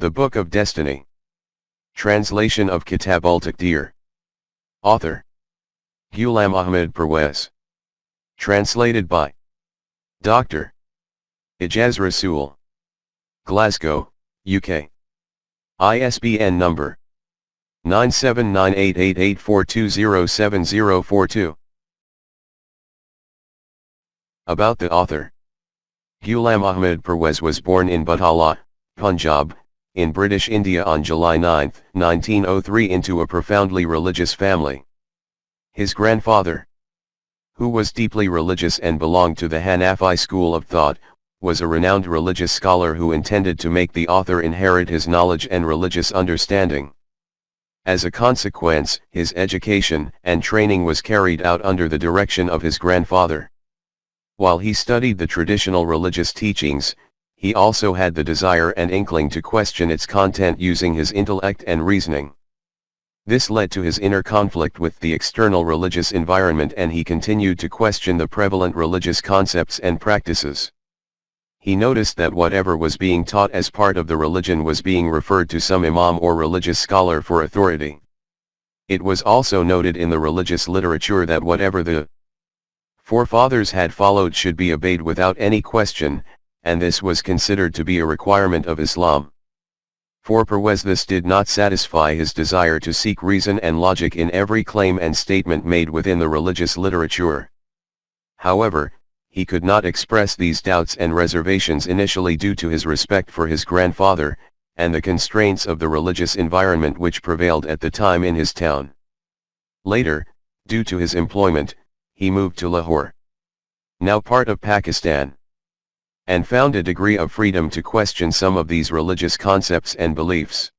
The Book of Destiny. Translation of Kitab-ul-Taqdeer. Author: Ghulam Ahmed Parwez. Translated by Dr. Ejaz Rasool. Glasgow, UK. ISBN number 9798884207042. About the author. Ghulam Ahmed Parwez was born in Butala, Punjab, in British India on July 9, 1903 into a profoundly religious family. His grandfather, who was deeply religious and belonged to the Hanafi school of thought, was a renowned religious scholar who intended to make the author inherit his knowledge and religious understanding. As a consequence, his education and training was carried out under the direction of his grandfather. While he studied the traditional religious teachings, he also had the desire and inkling to question its content using his intellect and reasoning. This led to his inner conflict with the external religious environment, and he continued to question the prevalent religious concepts and practices. He noticed that whatever was being taught as part of the religion was being referred to some imam or religious scholar for authority. It was also noted in the religious literature that whatever the forefathers had followed should be obeyed without any question, and this was considered to be a requirement of Islam. For Parwez, this did not satisfy his desire to seek reason and logic in every claim and statement made within the religious literature. However, he could not express these doubts and reservations initially due to his respect for his grandfather, and the constraints of the religious environment which prevailed at the time in his town. Later, due to his employment, he moved to Lahore, now part of Pakistan, and found a degree of freedom to question some of these religious concepts and beliefs.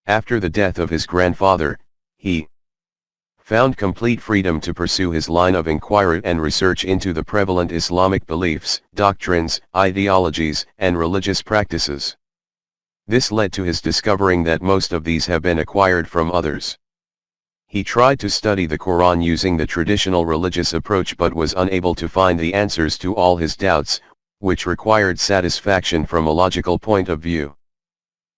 After the death of his grandfather, he found complete freedom to pursue his line of inquiry and research into the prevalent Islamic beliefs, doctrines, ideologies, and religious practices. This led to his discovering that most of these have been acquired from others. He tried to study the Quran using the traditional religious approach but was unable to find the answers to all his doubts, which required satisfaction from a logical point of view.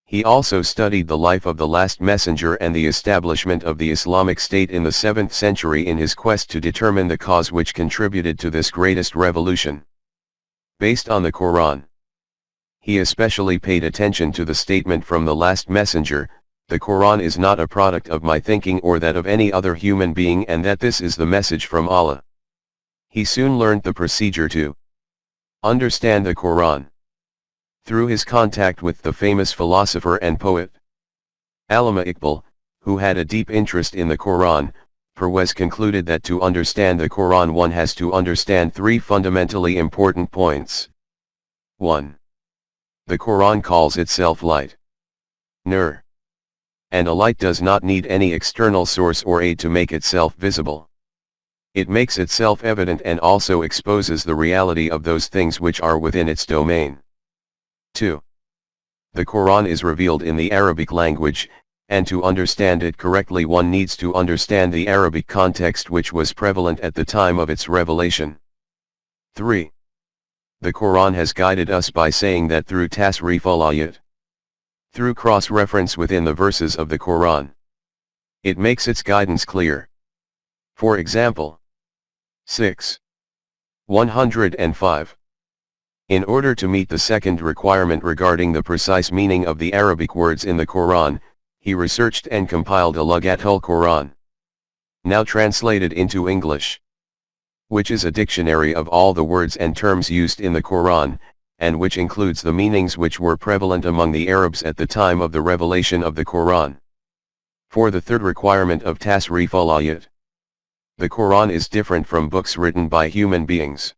He also studied the life of the last messenger and the establishment of the Islamic State in the 7th century in his quest to determine the cause which contributed to this greatest revolution. Based on the Quran, he especially paid attention to the statement from the last messenger, "The Quran is not a product of my thinking or that of any other human being, and that this is the message from Allah." He soon learned the procedure to understand the Quran through his contact with the famous philosopher and poet Allama Iqbal, who had a deep interest in the Quran. Parwez concluded that to understand the Quran one has to understand three fundamentally important points. 1. The Quran calls itself light, nur, and a light does not need any external source or aid to make itself visible. It makes itself evident and also exposes the reality of those things which are within its domain. 2. The Quran is revealed in the Arabic language, and to understand it correctly one needs to understand the Arabic context which was prevalent at the time of its revelation. 3. The Quran has guided us by saying that through tasrif al-ayat, through cross-reference within the verses of the Quran, it makes its guidance clear. For example, 6:105. In order to meet the second requirement regarding the precise meaning of the Arabic words in the Quran, he researched and compiled a Lughatul Quran, now translated into English, which is a dictionary of all the words and terms used in the Quran, and which includes the meanings which were prevalent among the Arabs at the time of the revelation of the Quran. For the third requirement of tasrif al-ayat, the Quran is different from books written by human beings,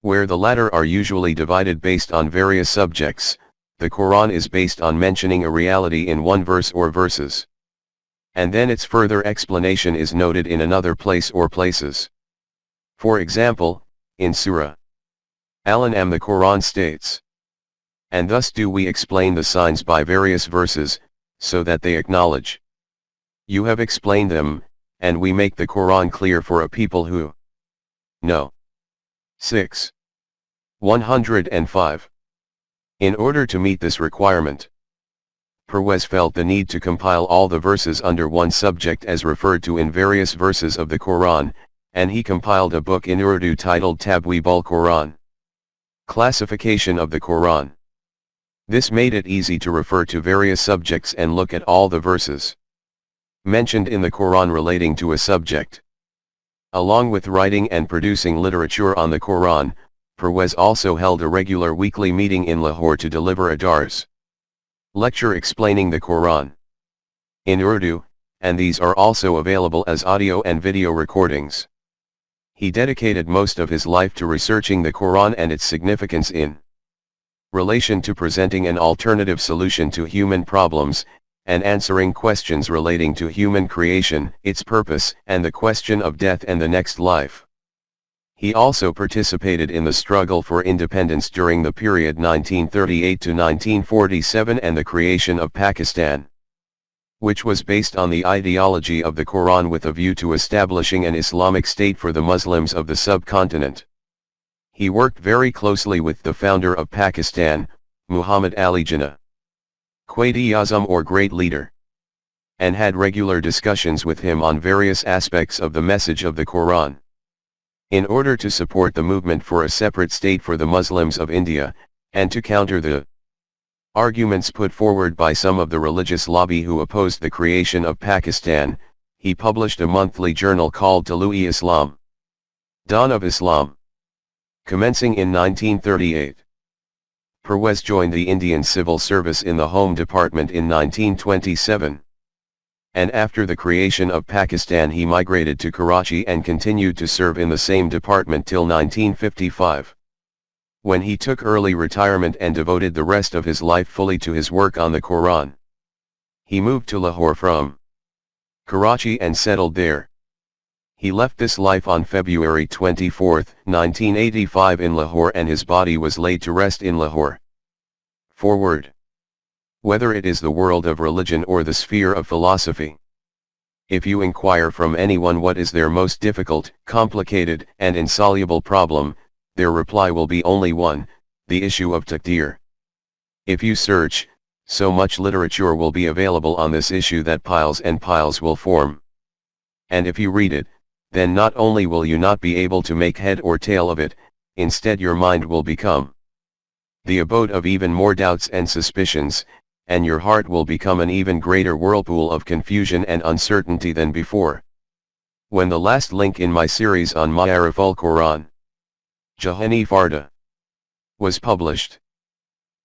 where the latter are usually divided based on various subjects. The Quran is based on mentioning a reality in one verse or verses, and then its further explanation is noted in another place or places. For example, in Surah Al-An'am the Quran states, "And thus do we explain the signs by various verses, so that they acknowledge. You have explained them, and we make the Quran clear for a people who know." 6:105. In order to meet this requirement, Parwez felt the need to compile all the verses under one subject as referred to in various verses of the Quran, and he compiled a book in Urdu titled Tabweeb-ul-Quran. Classification of the Quran. This made it easy to refer to various subjects and look at all the verses mentioned in the Quran relating to a subject. Along with writing and producing literature on the Quran, Parwez also held a regular weekly meeting in Lahore to deliver a Dars lecture explaining the Quran in Urdu, and these are also available as audio and video recordings. He dedicated most of his life to researching the Quran and its significance in relation to presenting an alternative solution to human problems, and answering questions relating to human creation, its purpose, and the question of death and the next life. He also participated in the struggle for independence during the period 1938 to 1947 and the creation of Pakistan, which was based on the ideology of the Quran with a view to establishing an Islamic state for the Muslims of the subcontinent. He worked very closely with the founder of Pakistan, Muhammad Ali Jinnah, Quaid-e-Azam or Great Leader, and had regular discussions with him on various aspects of the message of the Quran. In order to support the movement for a separate state for the Muslims of India, and to counter the arguments put forward by some of the religious lobby who opposed the creation of Pakistan, he published a monthly journal called Tulu-e-Islam, Dawn of Islam, commencing in 1938. Parwez joined the Indian Civil Service in the Home Department in 1927. And after the creation of Pakistan he migrated to Karachi and continued to serve in the same department till 1955. When he took early retirement and devoted the rest of his life fully to his work on the Quran. He moved to Lahore from Karachi and settled there. He left this life on February 24, 1985 in Lahore, and his body was laid to rest in Lahore. Forward. Whether it is the world of religion or the sphere of philosophy. If you inquire from anyone what is their most difficult, complicated, and insoluble problem, their reply will be only one: the issue of Taqdeer. If you search, so much literature will be available on this issue that piles and piles will form. And if you read it, then not only will you not be able to make head or tail of it, instead your mind will become the abode of even more doubts and suspicions, and your heart will become an even greater whirlpool of confusion and uncertainty than before. When the last link in my series on Ma'arif-ul-Quran, Jahani Farda, was published,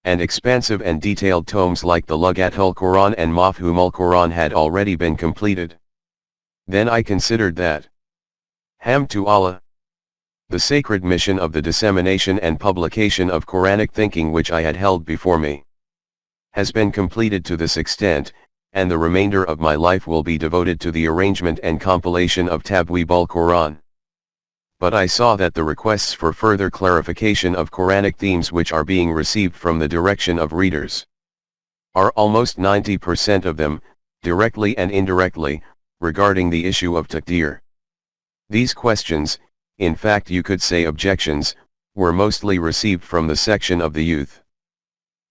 and expansive and detailed tomes like the Lugat-ul-Quran and Mafhum-ul-Quran had already been completed, then I considered that Hamd to Allah, the sacred mission of the dissemination and publication of Quranic thinking which I had held before me, has been completed to this extent, and the remainder of my life will be devoted to the arrangement and compilation of Tabweeb-ul-Quran. But I saw that the requests for further clarification of Quranic themes which are being received from the direction of readers are almost 90% of them, directly and indirectly, regarding the issue of Taqdeer. These questions, in fact you could say objections, were mostly received from the section of the youth.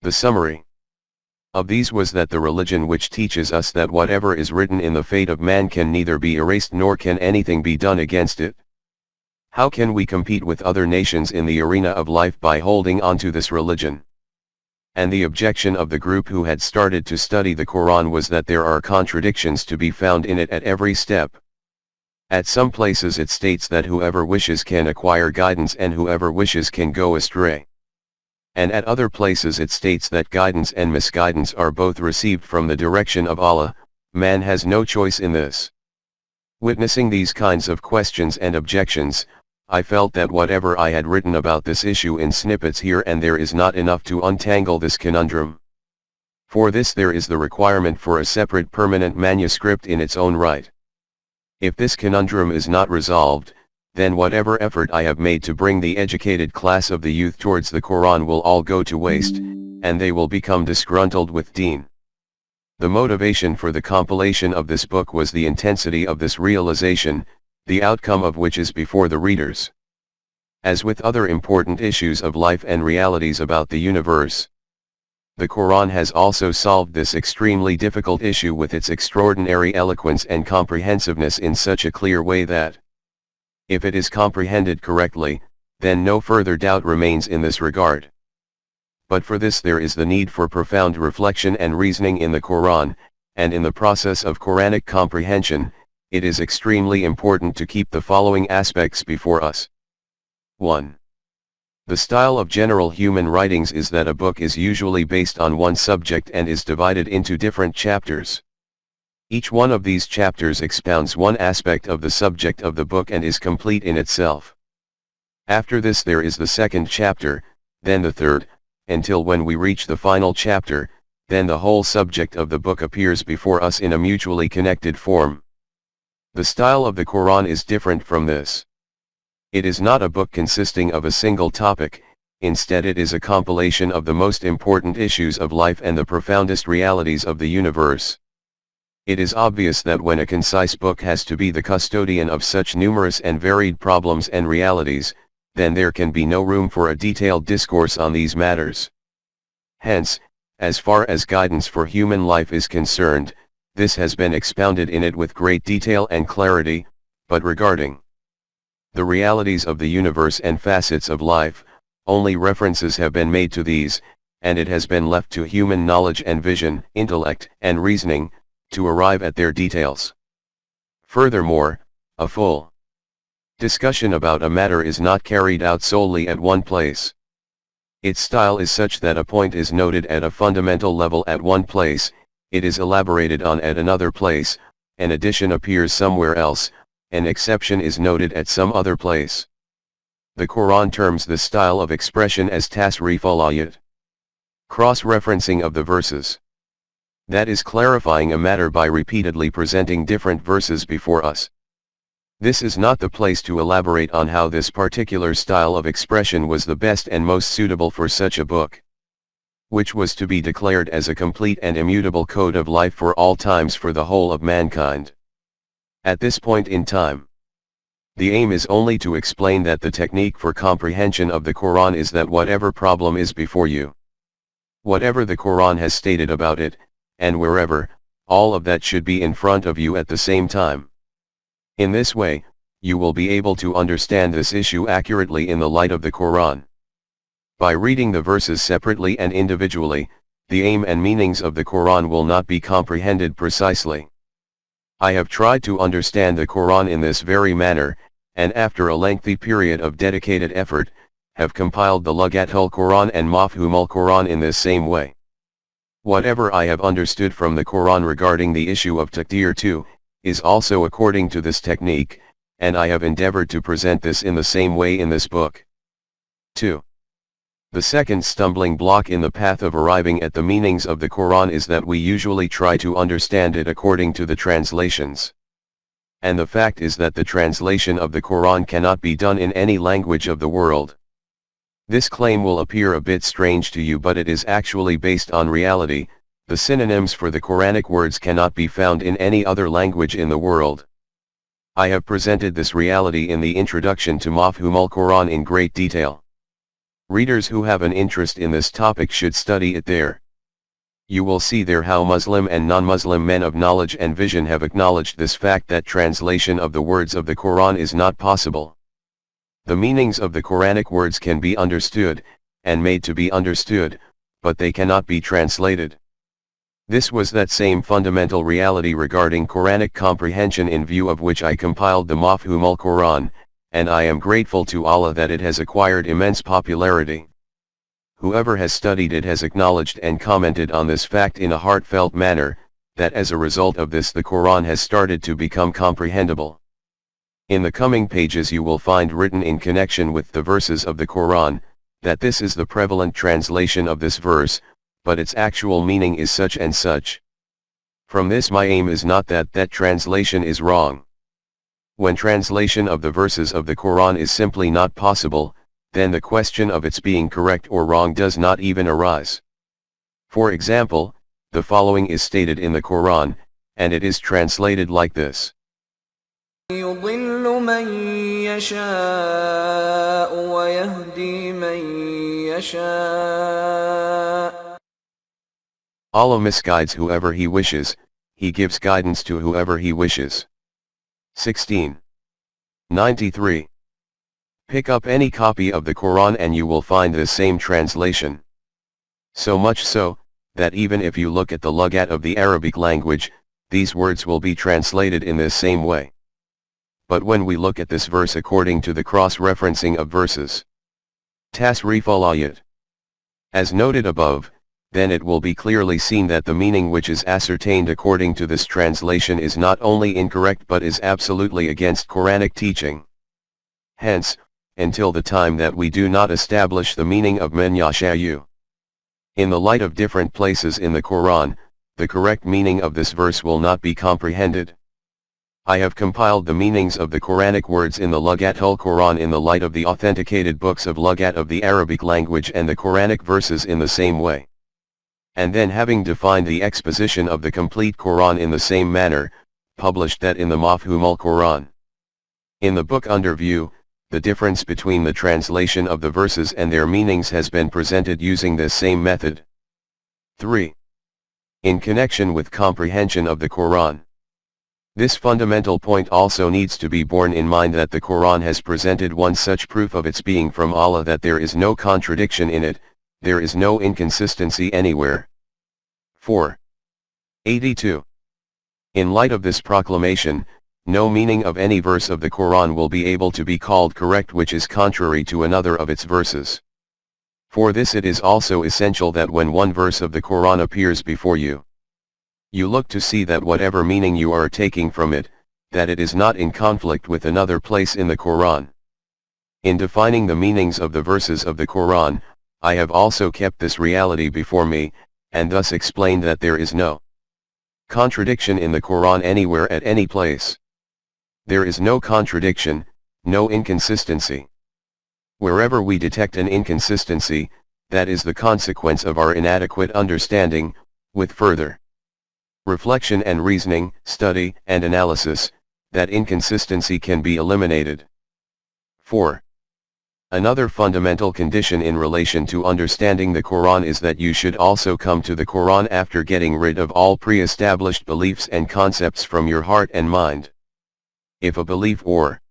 The summary of these was that the religion which teaches us that whatever is written in the fate of man can neither be erased nor can anything be done against it. How can we compete with other nations in the arena of life by holding on to this religion? And the objection of the group who had started to study the Quran was that there are contradictions to be found in it at every step. At some places it states that whoever wishes can acquire guidance and whoever wishes can go astray. And at other places it states that guidance and misguidance are both received from the direction of Allah. Man has no choice in this. Witnessing these kinds of questions and objections, I felt that whatever I had written about this issue in snippets here and there is not enough to untangle this conundrum. For this there is the requirement for a separate permanent manuscript in its own right. If this conundrum is not resolved, then whatever effort I have made to bring the educated class of the youth towards the Quran will all go to waste, and they will become disgruntled with Deen. The motivation for the compilation of this book was the intensity of this realization, the outcome of which is before the readers. As with other important issues of life and realities about the universe, The Quran has also solved this extremely difficult issue with its extraordinary eloquence and comprehensiveness in such a clear way that, if it is comprehended correctly, then no further doubt remains in this regard. But for this there is the need for profound reflection and reasoning in the Quran, and in the process of Quranic comprehension, it is extremely important to keep the following aspects before us. 1. The style of general human writings is that a book is usually based on one subject and is divided into different chapters. Each one of these chapters expounds one aspect of the subject of the book and is complete in itself. After this there is the second chapter, then the third, until when we reach the final chapter, then the whole subject of the book appears before us in a mutually connected form. The style of the Quran is different from this. It is not a book consisting of a single topic, instead it is a compilation of the most important issues of life and the profoundest realities of the universe. It is obvious that when a concise book has to be the custodian of such numerous and varied problems and realities, then there can be no room for a detailed discourse on these matters. Hence, as far as guidance for human life is concerned, this has been expounded in it with great detail and clarity, but regarding the realities of the universe and facets of life, only references have been made to these, and it has been left to human knowledge and vision, intellect and reasoning, to arrive at their details. Furthermore, a full discussion about a matter is not carried out solely at one place. Its style is such that a point is noted at a fundamental level at one place, it is elaborated on at another place, an addition appears somewhere else, an exception is noted at some other place. The Quran terms this style of expression as tasrif al-ayat, cross-referencing of the verses. That is clarifying a matter by repeatedly presenting different verses before us. This is not the place to elaborate on how this particular style of expression was the best and most suitable for such a book, which was to be declared as a complete and immutable code of life for all times for the whole of mankind. At this point in time, the aim is only to explain that the technique for comprehension of the Quran is that whatever problem is before you, whatever the Quran has stated about it, and wherever, all of that should be in front of you at the same time. In this way, you will be able to understand this issue accurately in the light of the Quran. By reading the verses separately and individually, the aim and meanings of the Quran will not be comprehended precisely. I have tried to understand the Quran in this very manner, and after a lengthy period of dedicated effort, have compiled the Lughatul Quran and Mafhumul Quran in this same way. Whatever I have understood from the Quran regarding the issue of Taqdeer too, is also according to this technique, and I have endeavored to present this in the same way in this book. 2. The second stumbling block in the path of arriving at the meanings of the Quran is that we usually try to understand it according to the translations. And the fact is that the translation of the Quran cannot be done in any language of the world. This claim will appear a bit strange to you, but it is actually based on reality. The synonyms for the Quranic words cannot be found in any other language in the world. I have presented this reality in the introduction to Mafhumul Quran in great detail. Readers who have an interest in this topic should study it there. You will see there how Muslim and non-Muslim men of knowledge and vision have acknowledged this fact that translation of the words of the Quran is not possible. The meanings of the Quranic words can be understood, and made to be understood, but they cannot be translated. This was that same fundamental reality regarding Quranic comprehension in view of which I compiled the Mafhumul Quran, and I am grateful to Allah that it has acquired immense popularity. Whoever has studied it has acknowledged and commented on this fact in a heartfelt manner, that as a result of this the Quran has started to become comprehensible. In the coming pages you will find written in connection with the verses of the Quran, that this is the prevalent translation of this verse, but its actual meaning is such and such. From this my aim is not that that translation is wrong. When translation of the verses of the Quran is simply not possible, then the question of its being correct or wrong does not even arise. For example, the following is stated in the Quran, and it is translated like this. يضل من يشاء ويهدي من يشاء Allah misguides whoever He wishes, He gives guidance to whoever He wishes. 1693. Pick up any copy of the Quran and you will find this same translation. So much so, that even if you look at the Lughat of the Arabic language, these words will be translated in this same way. But when we look at this verse according to the cross-referencing of verses, Tasrif al-Ayat, as noted above, then it will be clearly seen that the meaning which is ascertained according to this translation is not only incorrect but is absolutely against Quranic teaching. Hence, until the time that we do not establish the meaning of man yasha'u in the light of different places in the Quran, the correct meaning of this verse will not be comprehended. I have compiled the meanings of the Quranic words in the Lughatul Quran in the light of the authenticated books of Lughat of the Arabic language and the Quranic verses in the same way. And then, having defined the exposition of the complete Quran in the same manner, published that in the Mafhumul Quran. In the book under view, the difference between the translation of the verses and their meanings has been presented using this same method. 3. In connection with comprehension of the Quran. This fundamental point also needs to be borne in mind that the Quran has presented one such proof of its being from Allah that there is no contradiction in it, there is no inconsistency anywhere. 482. In light of this proclamation, no meaning of any verse of the Quran will be able to be called correct which is contrary to another of its verses. For this it is also essential that when one verse of the Quran appears before you, you look to see that whatever meaning you are taking from it, that it is not in conflict with another place in the Quran. In defining the meanings of the verses of the Quran, I have also kept this reality before me, and thus explained that there is no contradiction in the Quran anywhere at any place. There is no contradiction, no inconsistency. Wherever we detect an inconsistency, that is the consequence of our inadequate understanding. With further reflection and reasoning, study and analysis, that inconsistency can be eliminated. 4. Another fundamental condition in relation to understanding the Quran is that you should also come to the Quran after getting rid of all pre-established beliefs and concepts from your heart and mind. If a belief or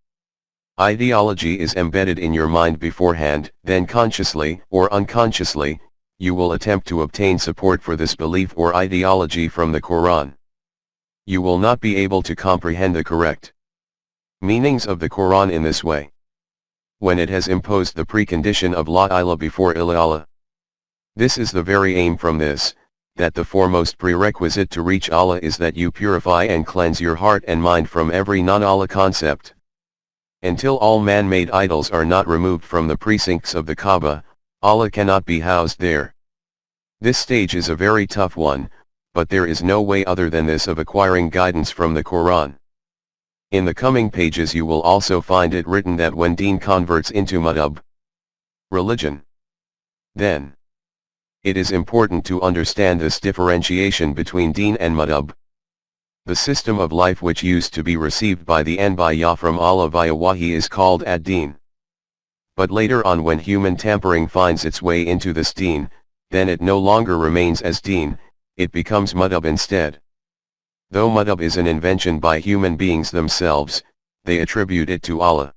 ideology is embedded in your mind beforehand, then consciously or unconsciously, you will attempt to obtain support for this belief or ideology from the Quran. You will not be able to comprehend the correct meanings of the Quran in this way, when it has imposed the precondition of La ilaha before Allah. This is the very aim from this, that the foremost prerequisite to reach Allah is that you purify and cleanse your heart and mind from every non-Allah concept. Until all man-made idols are not removed from the precincts of the Kaaba, Allah cannot be housed there. This stage is a very tough one, but there is no way other than this of acquiring guidance from the Quran. In the coming pages you will also find it written that when deen converts into madhab, religion, then it is important to understand this differentiation between deen and madhab. The system of life which used to be received by the Anbiya from Allah via wahi is called ad-deen. But later on, when human tampering finds its way into this deen, then it no longer remains as deen, it becomes madhab instead. Though madhab is an invention by human beings themselves, they attribute it to Allah.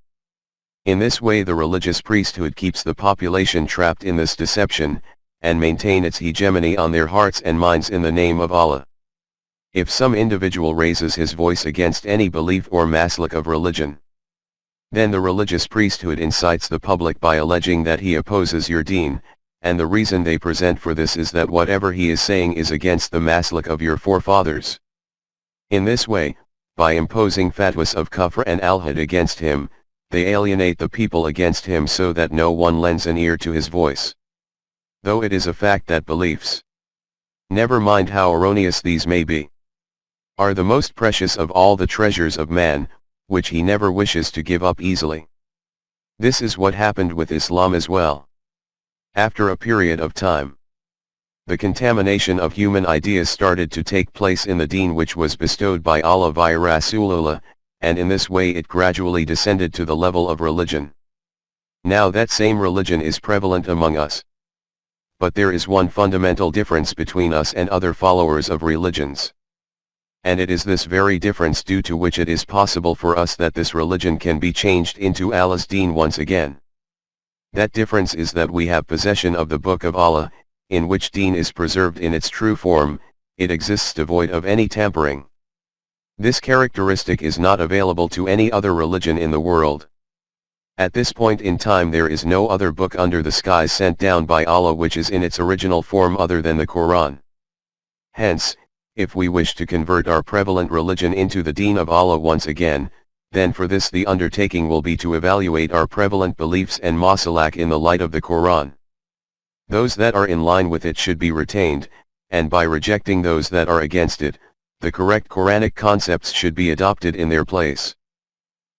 In this way the religious priesthood keeps the population trapped in this deception, and maintain its hegemony on their hearts and minds in the name of Allah. If some individual raises his voice against any belief or maslak of religion, then the religious priesthood incites the public by alleging that he opposes your deen, and the reason they present for this is that whatever he is saying is against the maslak of your forefathers. In this way, by imposing fatwas of kufr and al-had against him, they alienate the people against him so that no one lends an ear to his voice. Though it is a fact that beliefs, never mind how erroneous these may be, are the most precious of all the treasures of man, which he never wishes to give up easily. This is what happened with Islam as well. After a period of time, the contamination of human ideas started to take place in the deen which was bestowed by Allah via Rasulullah, and in this way it gradually descended to the level of religion. Now that same religion is prevalent among us. But there is one fundamental difference between us and other followers of religions. And it is this very difference due to which it is possible for us that this religion can be changed into Allah's deen once again. That difference is that we have possession of the Book of Allah, in which deen is preserved in its true form. It exists devoid of any tampering. This characteristic is not available to any other religion in the world. At this point in time there is no other book under the skies sent down by Allah which is in its original form other than the Quran. Hence, if we wish to convert our prevalent religion into the deen of Allah once again, then for this the undertaking will be to evaluate our prevalent beliefs and masalak in the light of the Quran. Those that are in line with it should be retained, and by rejecting those that are against it, the correct Quranic concepts should be adopted in their place.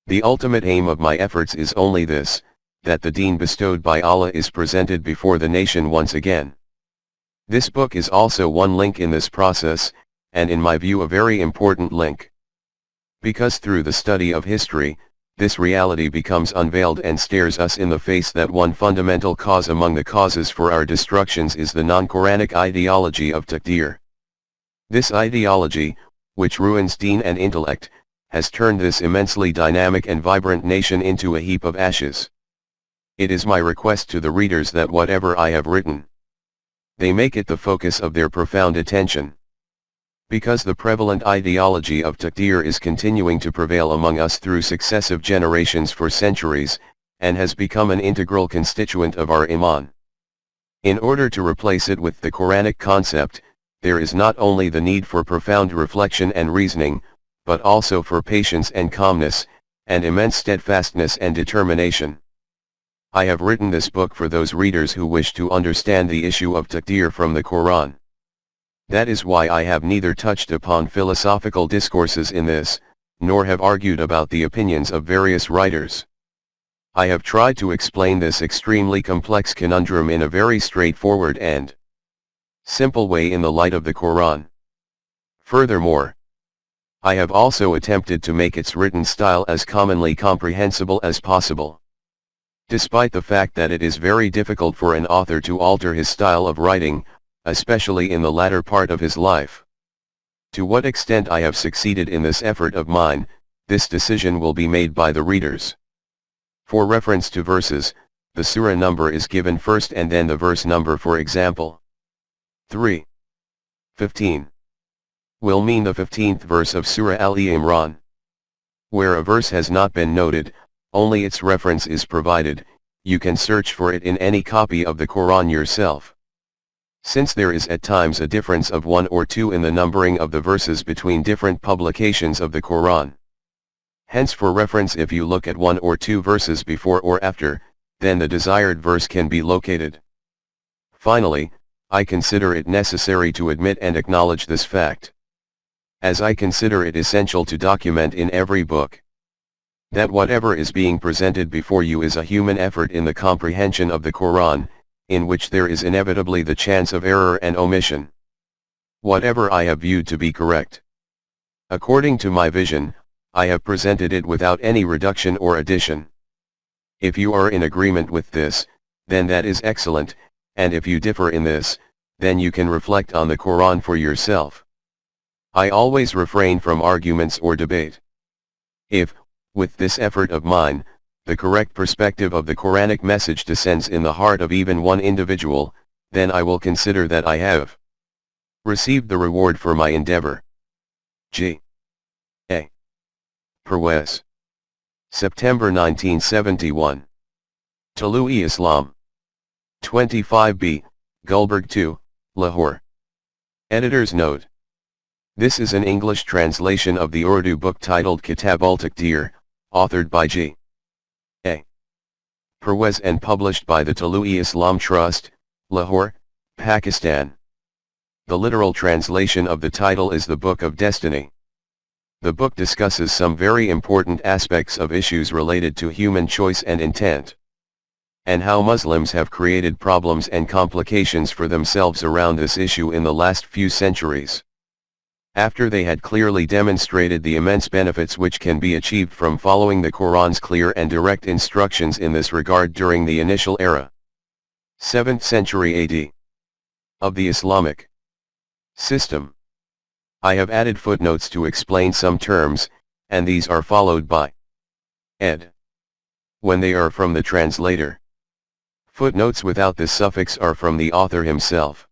The ultimate aim of my efforts is only this, that the deen bestowed by Allah is presented before the nation once again. This book is also one link in this process, and in my view a very important link. Because through the study of history, this reality becomes unveiled and stares us in the face that one fundamental cause among the causes for our destructions is the non-Quranic ideology of Taqdeer. This ideology, which ruins deen and intellect, has turned this immensely dynamic and vibrant nation into a heap of ashes. It is my request to the readers that whatever I have written, they make it the focus of their profound attention. Because the prevalent ideology of Taqdeer is continuing to prevail among us through successive generations for centuries, and has become an integral constituent of our Iman. In order to replace it with the Quranic concept, there is not only the need for profound reflection and reasoning, but also for patience and calmness, and immense steadfastness and determination. I have written this book for those readers who wish to understand the issue of Taqdeer from the Quran. That is why I have neither touched upon philosophical discourses in this, nor have argued about the opinions of various writers. I have tried to explain this extremely complex conundrum in a very straightforward and simple way in the light of the Quran. Furthermore, I have also attempted to make its written style as commonly comprehensible as possible. Despite the fact that it is very difficult for an author to alter his style of writing, especially in the latter part of his life. To what extent I have succeeded in this effort of mine, this decision will be made by the readers. For reference to verses, the surah number is given first and then the verse number. For example, 3:15 will mean the 15th verse of Surah Al-Imran. Where a verse has not been noted, only its reference is provided. You can search for it in any copy of the Quran yourself. Since there is at times a difference of 1 or 2 in the numbering of the verses between different publications of the Quran. Hence for reference, if you look at 1 or 2 verses before or after, then the desired verse can be located. Finally, I consider it necessary to admit and acknowledge this fact, as I consider it essential to document in every book, that whatever is being presented before you is a human effort in the comprehension of the Quran, in which there is inevitably the chance of error and omission. Whatever I have viewed to be correct, according to my vision, I have presented it without any reduction or addition. If you are in agreement with this, then that is excellent, and if you differ in this, then you can reflect on the Quran for yourself. I always refrain from arguments or debate. If, with this effort of mine, the correct perspective of the Quranic message descends in the heart of even one individual, then I will consider that I have received the reward for my endeavor. G. A. Parwez. September 1971. Talloo'i Islam. 25B, Gulberg 2, Lahore. Editor's note. This is an English translation of the Urdu book titled Kitab-ul-Taqdeer, authored by G. A. Parwez and published by the Talloo'i Islam Trust, Lahore, Pakistan. The literal translation of the title is the Book of Destiny. The book discusses some very important aspects of issues related to human choice and intent, and how Muslims have created problems and complications for themselves around this issue in the last few centuries, after they had clearly demonstrated the immense benefits which can be achieved from following the Quran's clear and direct instructions in this regard during the initial era. 7th century AD. of the Islamic system. I have added footnotes to explain some terms, and these are followed by ed. when they are from the translator. Footnotes without this suffix are from the author himself.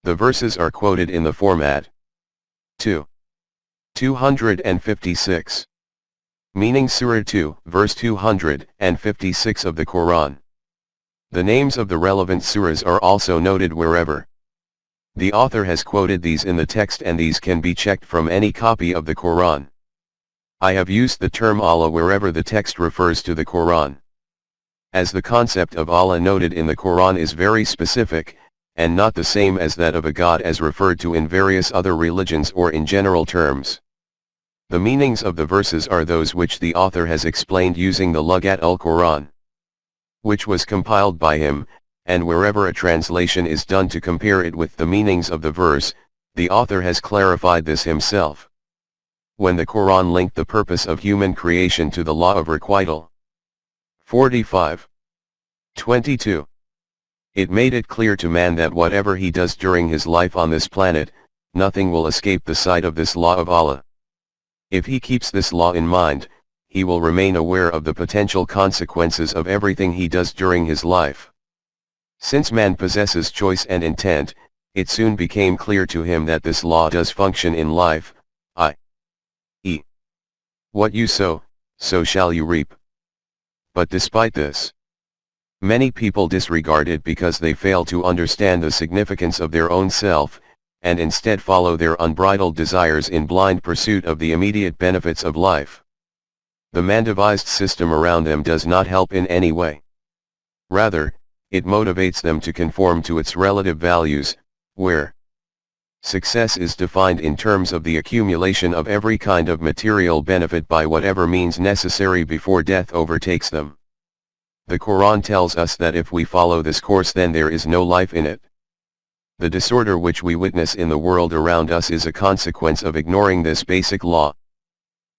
The verses are quoted in the format 256. Meaning Surah 2, verse 256 of the Quran. The names of the relevant surahs are also noted wherever. The author has quoted these in the text, and these can be checked from any copy of the Quran. I have used the term Allah wherever the text refers to the Quran. As the concept of Allah noted in the Quran is very specific, and not the same as that of a God as referred to in various other religions or in general terms. The meanings of the verses are those which the author has explained using the Lughat al-Quran, which was compiled by him, and wherever a translation is done to compare it with the meanings of the verse, the author has clarified this himself. When the Quran linked the purpose of human creation to the law of requital. 45:22. It made it clear to man that whatever he does during his life on this planet, nothing will escape the sight of this law of Allah. If he keeps this law in mind, he will remain aware of the potential consequences of everything he does during his life. Since man possesses choice and intent, it soon became clear to him that this law does function in life, i.e., what you sow, so shall you reap. But despite this, many people disregard it because they fail to understand the significance of their own self, and instead follow their unbridled desires in blind pursuit of the immediate benefits of life. The man-devised system around them does not help in any way. Rather, it motivates them to conform to its relative values, where success is defined in terms of the accumulation of every kind of material benefit by whatever means necessary before death overtakes them. The Quran tells us that if we follow this course, then there is no life in it. The disorder which we witness in the world around us is a consequence of ignoring this basic law.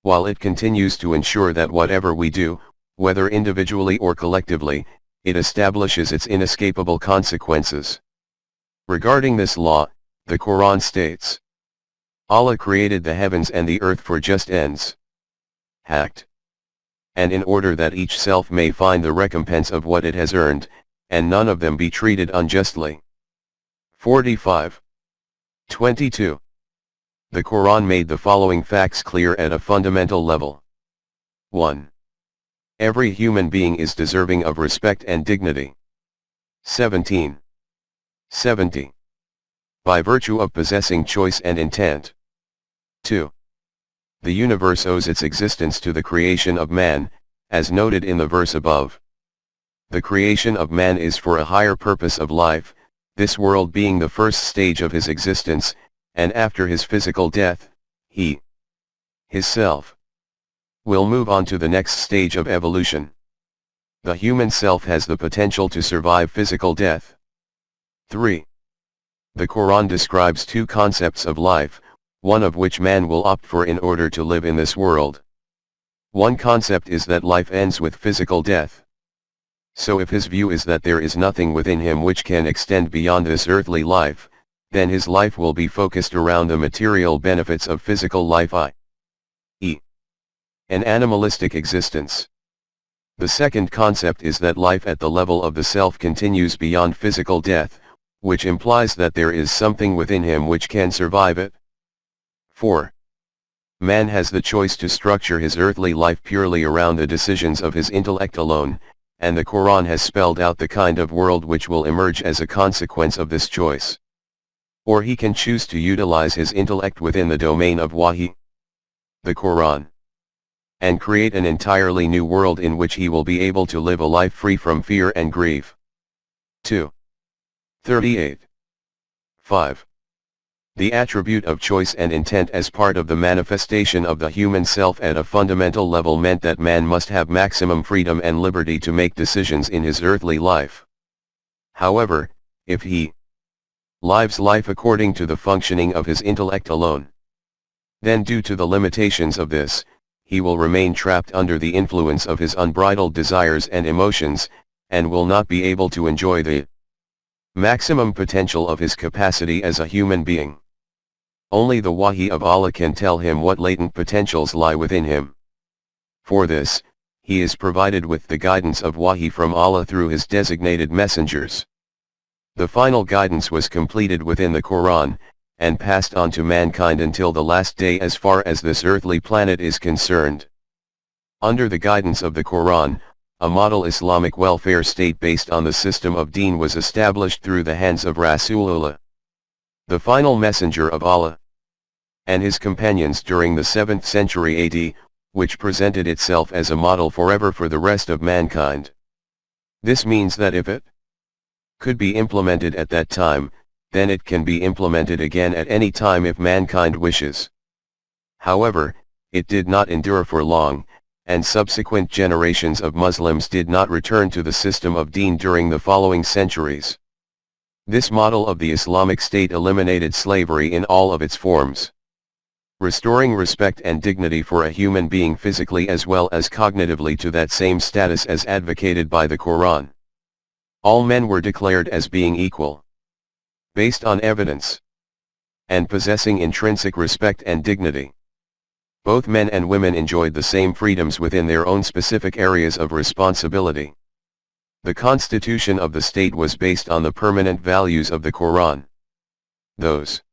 While it continues to ensure that whatever we do, whether individually or collectively, it establishes its inescapable consequences. Regarding this law, the Quran states, Allah created the heavens and the earth for just ends. Hacked. And in order that each self may find the recompense of what it has earned, and none of them be treated unjustly. 45:22. The Quran made the following facts clear at a fundamental level. 1. Every human being is deserving of respect and dignity. 17:70. By virtue of possessing choice and intent. 2. The universe owes its existence to the creation of man, as noted in the verse above. The creation of man is for a higher purpose of life, this world being the first stage of his existence, and after his physical death, he, his self, will move on to the next stage of evolution. The human self has the potential to survive physical death. 3. The Quran describes two concepts of life, one of which man will opt for in order to live in this world. One concept is that life ends with physical death. So if his view is that there is nothing within him which can extend beyond this earthly life, then his life will be focused around the material benefits of physical life, i.e., an animalistic existence. The second concept is that life at the level of the self continues beyond physical death, which implies that there is something within him which can survive it. 4. Man has the choice to structure his earthly life purely around the decisions of his intellect alone, and the Quran has spelled out the kind of world which will emerge as a consequence of this choice. Or he can choose to utilize his intellect within the domain of Wahi, the Quran, and create an entirely new world in which he will be able to live a life free from fear and grief. 2:38. 5. The attribute of choice and intent as part of the manifestation of the human self at a fundamental level meant that man must have maximum freedom and liberty to make decisions in his earthly life. However, if he lives life according to the functioning of his intellect alone, then due to the limitations of this, he will remain trapped under the influence of his unbridled desires and emotions, and will not be able to enjoy the Maximum potential of his capacity as a human being. Only the Wahi of Allah can tell him what latent potentials lie within him. For this, he is provided with the guidance of Wahi from Allah through his designated messengers. The final guidance was completed within the Quran, and passed on to mankind until the last day as far as this earthly planet is concerned. Under the guidance of the Quran, a model Islamic welfare state based on the system of Deen was established through the hands of Rasulullah, the final messenger of Allah, and his companions during the 7th century AD, which presented itself as a model forever for the rest of mankind. This means that if it could be implemented at that time, then it can be implemented again at any time if mankind wishes. However, it did not endure for long, and subsequent generations of Muslims did not return to the system of Deen during the following centuries. This model of the Islamic State eliminated slavery in all of its forms, restoring respect and dignity for a human being physically as well as cognitively to that same status as advocated by the Quran. All men were declared as being equal, based on evidence, and possessing intrinsic respect and dignity. Both men and women enjoyed the same freedoms within their own specific areas of responsibility. The constitution of the state was based on the permanent values of the Quran. Those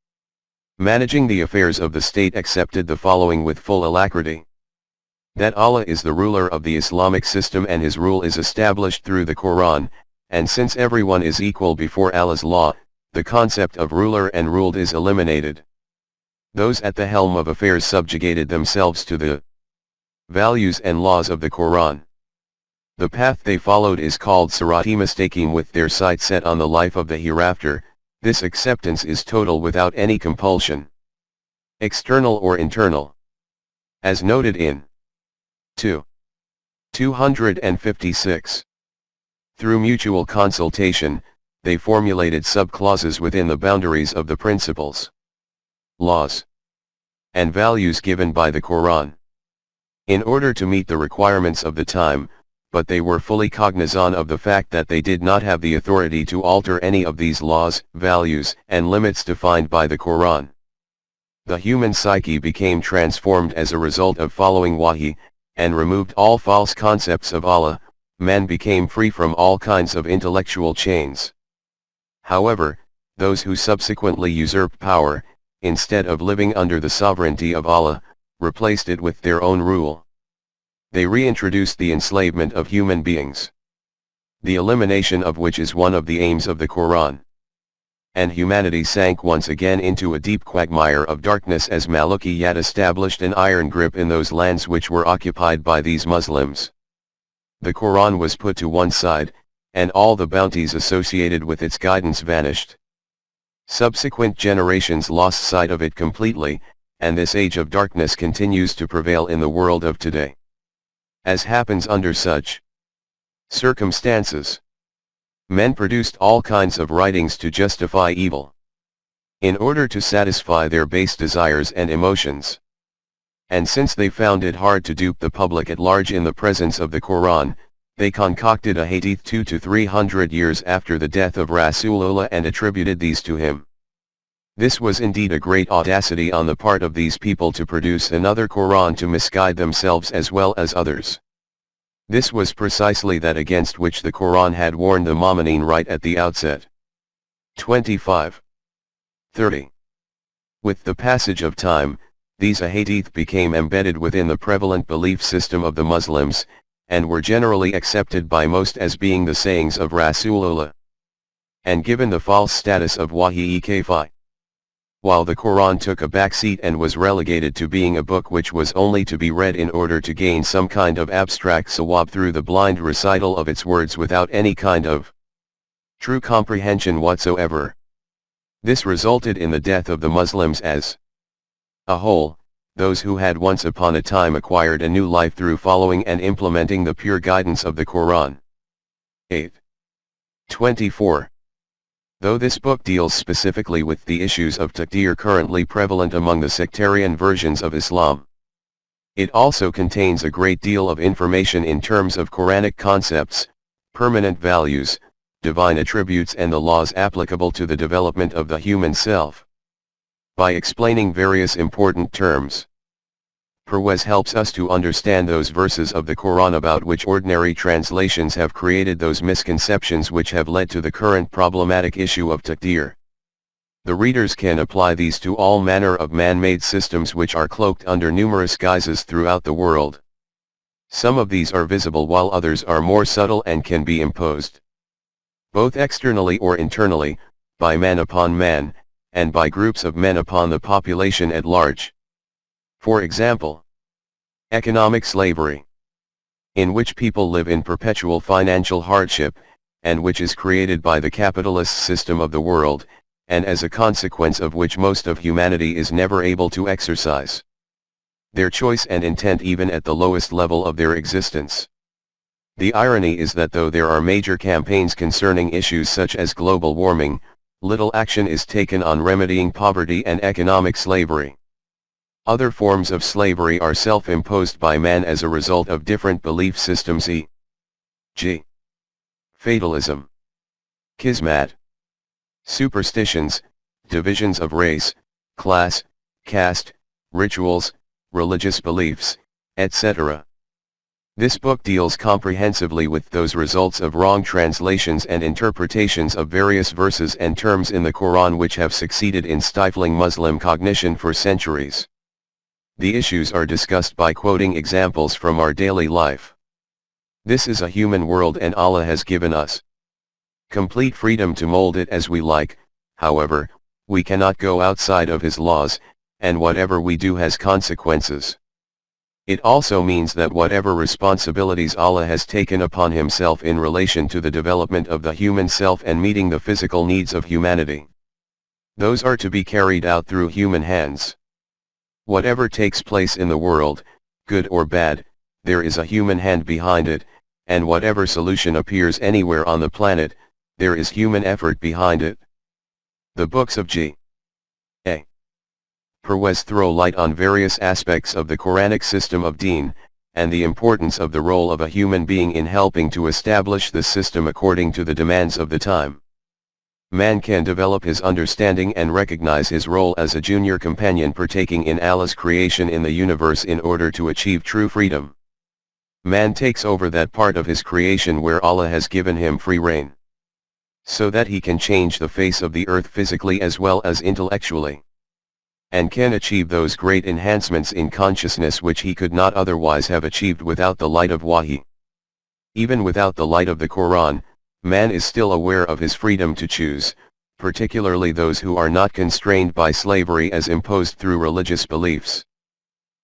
managing the affairs of the state accepted the following with full alacrity: that Allah is the ruler of the Islamic system and his rule is established through the Quran, and since everyone is equal before Allah's law, the concept of ruler and ruled is eliminated. Those at the helm of affairs subjugated themselves to the values and laws of the Quran. The path they followed is called Sirati, mistaking with their sight set on the life of the hereafter. This acceptance is total without any compulsion, external or internal. As noted in 256. Through mutual consultation, they formulated sub-clauses within the boundaries of the principles, laws, and values given by the Quran, in order to meet the requirements of the time, but they were fully cognizant of the fact that they did not have the authority to alter any of these laws, values, and limits defined by the Quran. The human psyche became transformed as a result of following Wahi, and removed all false concepts of Allah. Man became free from all kinds of intellectual chains. However, those who subsequently usurped power, instead of living under the sovereignty of Allah, replaced it with their own rule. They reintroduced the enslavement of human beings, the elimination of which is one of the aims of the Quran. And humanity sank once again into a deep quagmire of darkness as Malukiyyat established an iron grip in those lands which were occupied by these Muslims. The Quran was put to one side, and all the bounties associated with its guidance vanished. Subsequent generations lost sight of it completely, and this age of darkness continues to prevail in the world of today. As happens under such circumstances, men produced all kinds of writings to justify evil, in order to satisfy their base desires and emotions. And since they found it hard to dupe the public at large in the presence of the Quran, they concocted a hadith 200 to 300 years after the death of Rasulullah and attributed these to him. This was indeed a great audacity on the part of these people to produce another Quran to misguide themselves as well as others. This was precisely that against which the Quran had warned the Mu'mineen right at the outset. 25:30. With the passage of time, these ahadith became embedded within the prevalent belief system of the Muslims, and were generally accepted by most as being the sayings of Rasulullah, and given the false status of Wahi-e-Kayfi. While the Quran took a backseat and was relegated to being a book which was only to be read in order to gain some kind of abstract sawab through the blind recital of its words without any kind of true comprehension whatsoever. This resulted in the death of the Muslims as a whole, those who had once upon a time acquired a new life through following and implementing the pure guidance of the Quran. 8:24. Though this book deals specifically with the issues of Taqdeer currently prevalent among the sectarian versions of Islam, it also contains a great deal of information in terms of Quranic concepts, permanent values, divine attributes and the laws applicable to the development of the human self. By explaining various important terms, Parwez helps us to understand those verses of the Quran about which ordinary translations have created those misconceptions which have led to the current problematic issue of Taqdeer. The readers can apply these to all manner of man-made systems which are cloaked under numerous guises throughout the world. Some of these are visible while others are more subtle and can be imposed, both externally or internally, by man upon man, and by groups of men upon the population at large. For example, economic slavery, in which people live in perpetual financial hardship, and which is created by the capitalist system of the world, and as a consequence of which most of humanity is never able to exercise their choice and intent even at the lowest level of their existence. The irony is that though there are major campaigns concerning issues such as global warming, little action is taken on remedying poverty and economic slavery. Other forms of slavery are self-imposed by man as a result of different belief systems, e.g., fatalism, kismat, superstitions, divisions of race, class, caste, rituals, religious beliefs, etc. This book deals comprehensively with those results of wrong translations and interpretations of various verses and terms in the Quran which have succeeded in stifling Muslim cognition for centuries. The issues are discussed by quoting examples from our daily life. This is a human world and Allah has given us complete freedom to mold it as we like. However, we cannot go outside of His laws, and whatever we do has consequences. It also means that whatever responsibilities Allah has taken upon Himself in relation to the development of the human self and meeting the physical needs of humanity, those are to be carried out through human hands. Whatever takes place in the world, good or bad, there is a human hand behind it, and whatever solution appears anywhere on the planet, there is human effort behind it. The books of G.A. Parwez throw light on various aspects of the Quranic system of deen, and the importance of the role of a human being in helping to establish the system according to the demands of the time. Man can develop his understanding and recognize his role as a junior companion partaking in Allah's creation in the universe in order to achieve true freedom. Man takes over that part of his creation where Allah has given him free rein, so that he can change the face of the earth physically as well as intellectually, and can achieve those great enhancements in consciousness which he could not otherwise have achieved without the light of Wahy. Even without the light of the Quran, man is still aware of his freedom to choose, particularly those who are not constrained by slavery as imposed through religious beliefs.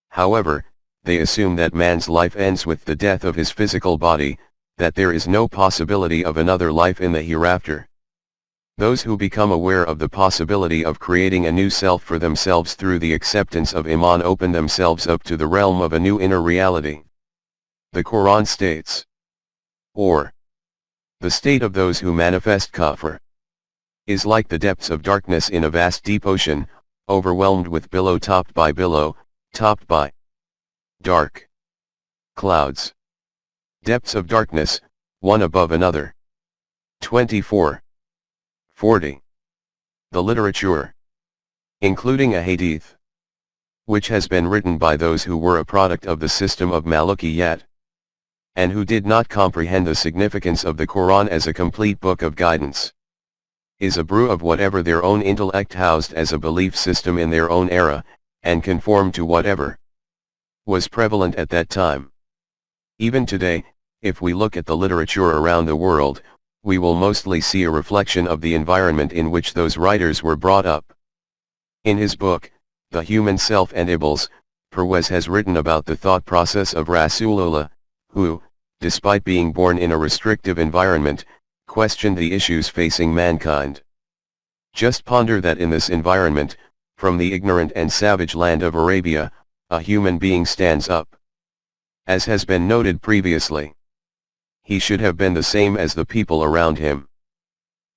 However, they assume that man's life ends with the death of his physical body, that there is no possibility of another life in the hereafter. Those who become aware of the possibility of creating a new self for themselves through the acceptance of Iman open themselves up to the realm of a new inner reality. The Quran states, or, the state of those who manifest kafir is like the depths of darkness in a vast deep ocean, overwhelmed with billow topped by dark clouds. Depths of darkness, one above another. 24. 40. The literature, including a hadith, which has been written by those who were a product of the system of Malukiyat, and who did not comprehend the significance of the Quran as a complete book of guidance, is a brew of whatever their own intellect housed as a belief system in their own era, and conformed to whatever was prevalent at that time. Even today, if we look at the literature around the world, we will mostly see a reflection of the environment in which those writers were brought up. In his book, The Human Self and Iblis, Parwez has written about the thought process of Rasool, who, despite being born in a restrictive environment, questioned the issues facing mankind. Just ponder that in this environment, from the ignorant and savage land of Arabia, a human being stands up. As has been noted previously, he should have been the same as the people around him.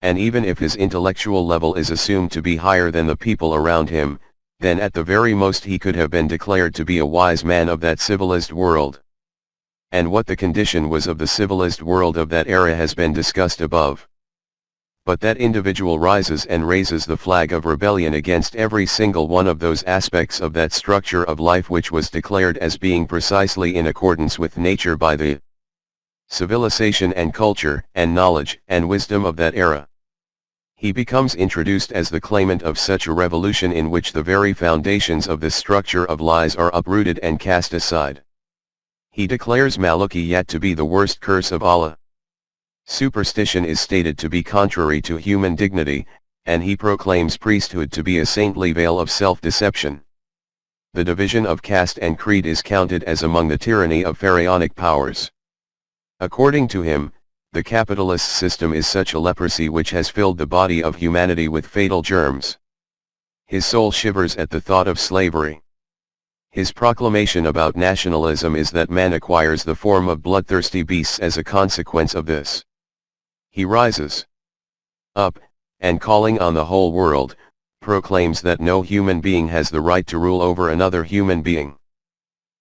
And even if his intellectual level is assumed to be higher than the people around him, then at the very most he could have been declared to be a wise man of that civilized world. And what the condition was of the civilized world of that era has been discussed above. But that individual rises and raises the flag of rebellion against every single one of those aspects of that structure of life which was declared as being precisely in accordance with nature by the civilization and culture and knowledge and wisdom of that era. He becomes introduced as the claimant of such a revolution in which the very foundations of this structure of lies are uprooted and cast aside. He declares Malukiyat to be the worst curse of Allah. Superstition is stated to be contrary to human dignity, and he proclaims priesthood to be a saintly veil of self-deception. The division of caste and creed is counted as among the tyranny of pharaonic powers. According to him, the capitalist system is such a leprosy which has filled the body of humanity with fatal germs. His soul shivers at the thought of slavery. His proclamation about nationalism is that man acquires the form of bloodthirsty beasts as a consequence of this. He rises up, and calling on the whole world, proclaims that no human being has the right to rule over another human being.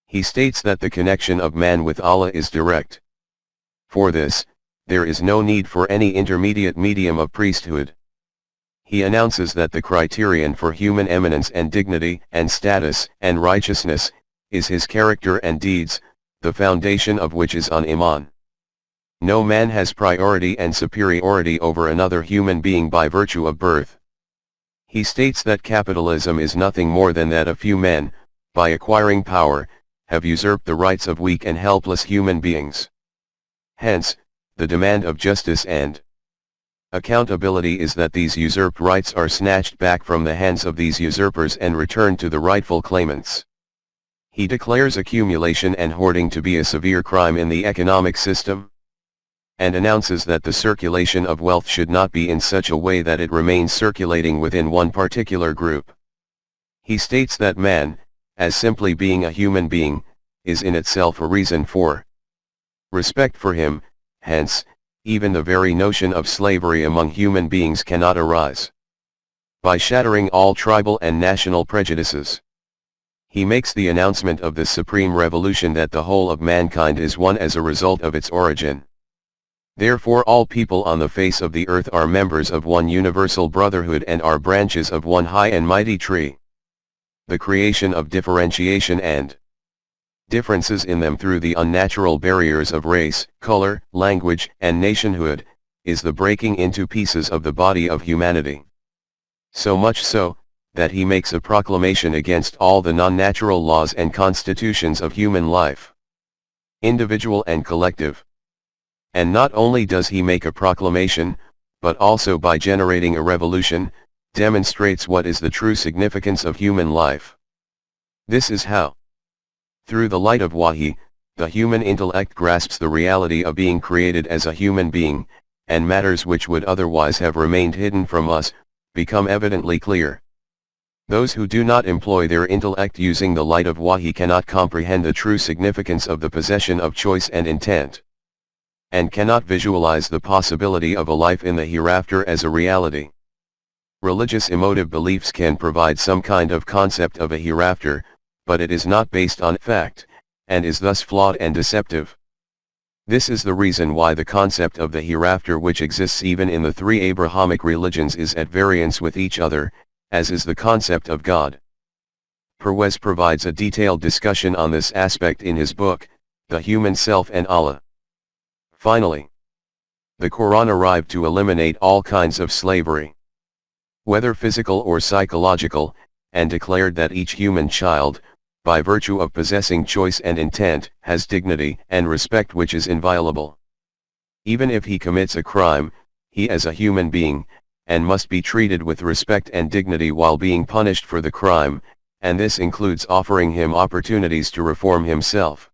He states that the connection of man with Allah is direct. For this, there is no need for any intermediate medium of priesthood. He announces that the criterion for human eminence and dignity and status and righteousness is his character and deeds, the foundation of which is on Iman. No man has priority and superiority over another human being by virtue of birth. He states that capitalism is nothing more than that a few men, by acquiring power, have usurped the rights of weak and helpless human beings. Hence, the demand of justice and accountability is that these usurped rights are snatched back from the hands of these usurpers and returned to the rightful claimants. He declares accumulation and hoarding to be a severe crime in the economic system, and announces that the circulation of wealth should not be in such a way that it remains circulating within one particular group. He states that man, as simply being a human being, is in itself a reason for respect for him. Hence, even the very notion of slavery among human beings cannot arise. By shattering all tribal and national prejudices, he makes the announcement of this supreme revolution that the whole of mankind is one as a result of its origin. Therefore all people on the face of the earth are members of one universal brotherhood and are branches of one high and mighty tree. The creation of differentiation and differences in them through the unnatural barriers of race, color, language, and nationhood, is the breaking into pieces of the body of humanity. So much so, that he makes a proclamation against all the non-natural laws and constitutions of human life, individual and collective. And not only does he make a proclamation, but also by generating a revolution, demonstrates what is the true significance of human life. This is how, through the light of Wahi, the human intellect grasps the reality of being created as a human being, and matters which would otherwise have remained hidden from us, become evidently clear. Those who do not employ their intellect using the light of Wahi cannot comprehend the true significance of the possession of choice and intent, and cannot visualize the possibility of a life in the hereafter as a reality. Religious emotive beliefs can provide some kind of concept of a hereafter, but it is not based on fact, and is thus flawed and deceptive. This is the reason why the concept of the hereafter which exists even in the three Abrahamic religions is at variance with each other, as is the concept of God. Parwez provides a detailed discussion on this aspect in his book, The Human Self and Allah. Finally, the Quran arrived to eliminate all kinds of slavery, whether physical or psychological, and declared that each human child, by virtue of possessing choice and intent, has dignity and respect which is inviolable. Even if he commits a crime, he is a human being, and must be treated with respect and dignity while being punished for the crime, and this includes offering him opportunities to reform himself.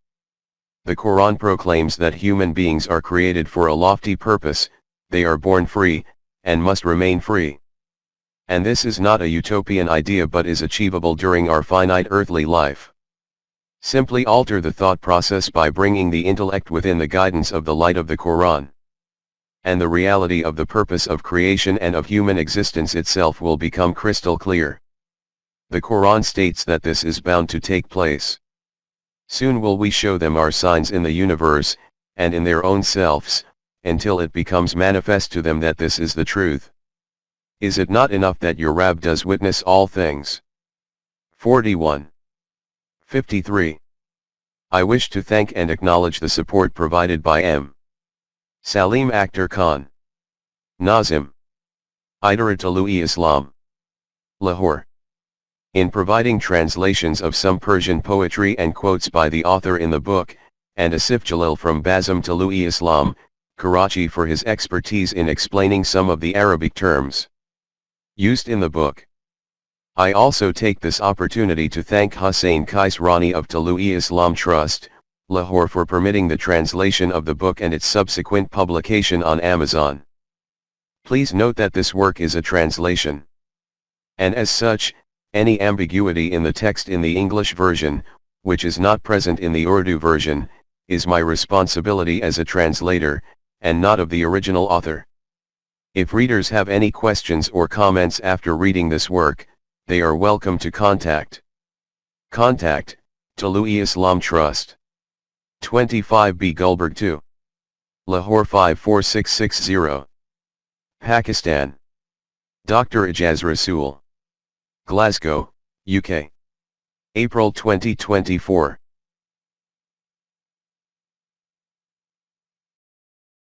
The Quran proclaims that human beings are created for a lofty purpose, they are born free, and must remain free. And this is not a utopian idea but is achievable during our finite earthly life. Simply alter the thought process by bringing the intellect within the guidance of the light of the Quran, and the reality of the purpose of creation and of human existence itself will become crystal clear. The Quran states that this is bound to take place. Soon will we show them our signs in the universe, and in their own selves, until it becomes manifest to them that this is the truth. Is it not enough that your Rabb does witness all things? 41. 53. I wish to thank and acknowledge the support provided by M. Salim Akhtar Khan, Nazim, Idarat-ul-Islam, Lahore, in providing translations of some Persian poetry and quotes by the author in the book, and Asif Jalil from Bazm-ul-Islam, Karachi for his expertise in explaining some of the Arabic terms used in the book. I also take this opportunity to thank Hussain Kais Rani of Tulu-e-Islam Trust, Lahore for permitting the translation of the book and its subsequent publication on Amazon. Please note that this work is a translation, and as such, any ambiguity in the text in the English version, which is not present in the Urdu version, is my responsibility as a translator, and not of the original author. If readers have any questions or comments after reading this work, they are welcome to contact. Contact, Tulu-e-Islam Trust. 25B Gulberg 2. Lahore 54660. Pakistan. Dr. Ejaz Rasool. Glasgow, UK. April 2024.